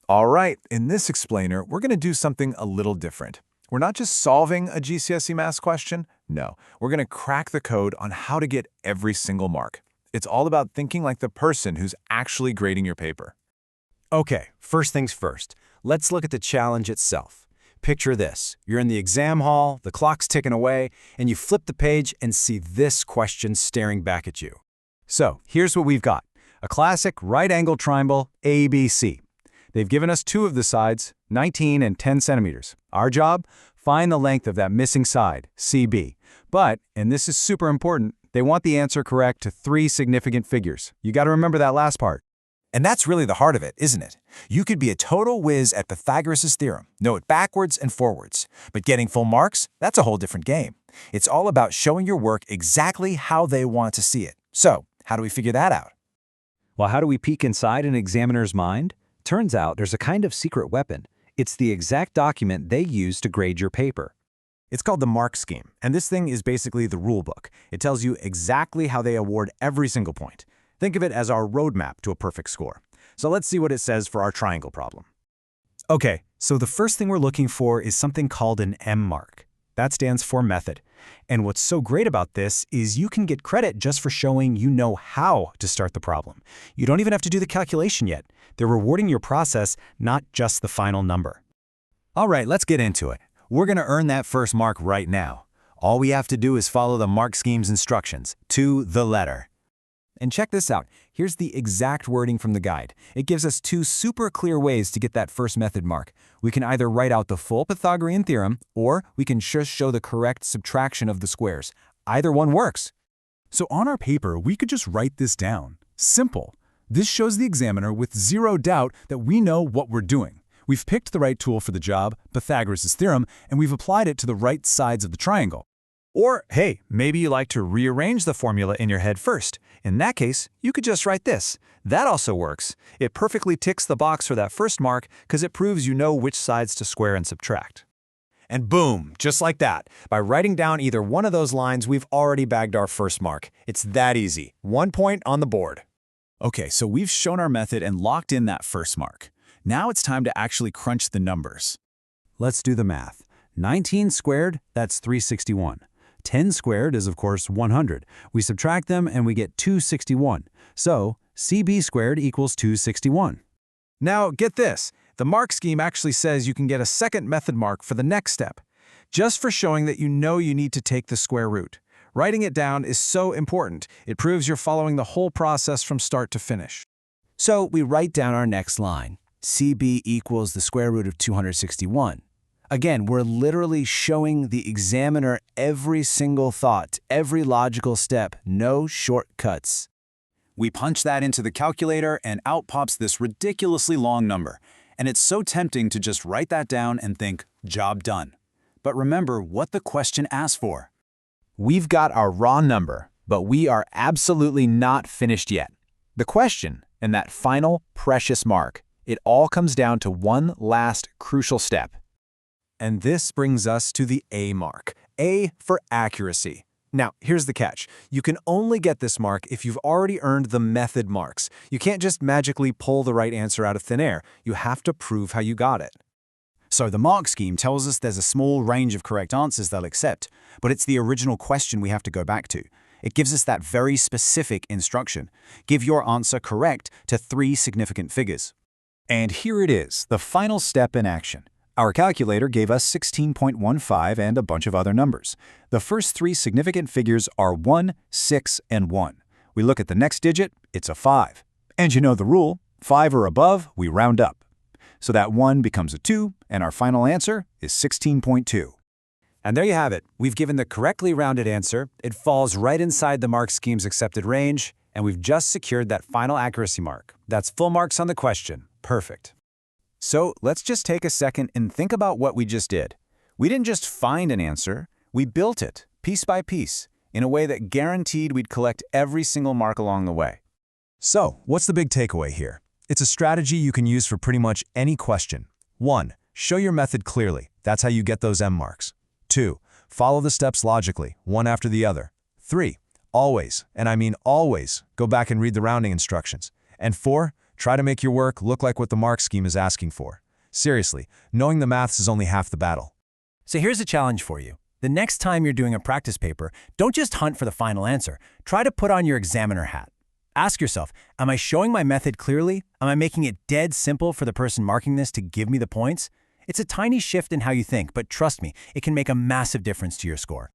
All right, in this explainer, we're going to do something a little different. We're not just solving a GCSE math question. No, we're going to crack the code on how to get every single mark. It's all about thinking like the person who's actually grading your paper. Okay, first things first. Let's look at the challenge itself. Picture this. You're in the exam hall, the clock's ticking away, and you flip the page and see this question staring back at you. So, here's what we've got. A classic right-angled triangle, ABC. They've given us two of the sides, 19 and 10 centimeters. Our job? Find the length of that missing side, CB. But, and this is super important, they want the answer correct to three significant figures. You got to remember that last part. And that's really the heart of it, isn't it? You could be a total whiz at Pythagoras' theorem, know it backwards and forwards. But getting full marks, that's a whole different game. It's all about showing your work exactly how they want to see it. So, how do we figure that out? Well, how do we peek inside an examiner's mind? Turns out there's a kind of secret weapon. It's the exact document they use to grade your paper. It's called the mark scheme, and this thing is basically the rule book. It tells you exactly how they award every single point. Think of it as our roadmap to a perfect score. So let's see what it says for our triangle problem. Okay, so the first thing we're looking for is something called an M mark. That stands for method. And what's so great about this is you can get credit just for showing you know how to start the problem. You don't even have to do the calculation yet. They're rewarding your process, not just the final number. All right, let's get into it. We're going to earn that first mark right now. All we have to do is follow the mark scheme's instructions, to the letter. And check this out. Here's the exact wording from the guide. It gives us two super clear ways to get that first method mark. We can either write out the full Pythagorean theorem, or we can just show the correct subtraction of the squares. Either one works. So on our paper, we could just write this down. Simple. This shows the examiner with zero doubt that we know what we're doing. We've picked the right tool for the job, Pythagoras' theorem, and we've applied it to the right sides of the triangle. Or, hey, maybe you like to rearrange the formula in your head first. In that case, you could just write this. That also works. It perfectly ticks the box for that first mark because it proves you know which sides to square and subtract. And boom, just like that. By writing down either one of those lines, we've already bagged our first mark. It's that easy. 1 point on the board. Okay, so we've shown our method and locked in that first mark. Now it's time to actually crunch the numbers. Let's do the math. 19 squared, that's 361. 10 squared is, of course, 100. We subtract them and we get 261. So, CB squared equals 261. Now, get this. The mark scheme actually says you can get a second method mark for the next step, just for showing that you know you need to take the square root. Writing it down is so important. It proves you're following the whole process from start to finish. So we write down our next line. CB equals the square root of 261. Again, we're literally showing the examiner every single thought, every logical step, no shortcuts. We punch that into the calculator and out pops this ridiculously long number. And it's so tempting to just write that down and think, job done. But remember what the question asked for. We've got our raw number, but we are absolutely not finished yet. The question, and that final precious mark, it all comes down to one last crucial step. And this brings us to the A mark. A for accuracy. Now, here's the catch. You can only get this mark if you've already earned the method marks. You can't just magically pull the right answer out of thin air. You have to prove how you got it. So the mark scheme tells us there's a small range of correct answers they'll accept, but it's the original question we have to go back to. It gives us that very specific instruction. Give your answer correct to three significant figures. And here it is, the final step in action. Our calculator gave us 16.15 and a bunch of other numbers. The first three significant figures are 1, 6, and 1. We look at the next digit, it's a 5. And you know the rule, 5 or above, we round up. So that 1 becomes a 2, and our final answer is 16.2. And there you have it. We've given the correctly rounded answer. It falls right inside the mark scheme's accepted range, and we've just secured that final accuracy mark. That's full marks on the question. Perfect. So let's just take a second and think about what we just did. We didn't just find an answer, we built it, piece by piece, in a way that guaranteed we'd collect every single mark along the way. So, what's the big takeaway here? It's a strategy you can use for pretty much any question. 1. Show your method clearly. That's how you get those M marks. 2. Follow the steps logically, one after the other. 3. Always, and I mean always, go back and read the rounding instructions. And 4. Try to make your work look like what the mark scheme is asking for. Seriously, knowing the maths is only half the battle. So here's a challenge for you. The next time you're doing a practice paper, don't just hunt for the final answer. Try to put on your examiner hat. Ask yourself, am I showing my method clearly? Am I making it dead simple for the person marking this to give me the points? It's a tiny shift in how you think, but trust me, it can make a massive difference to your score.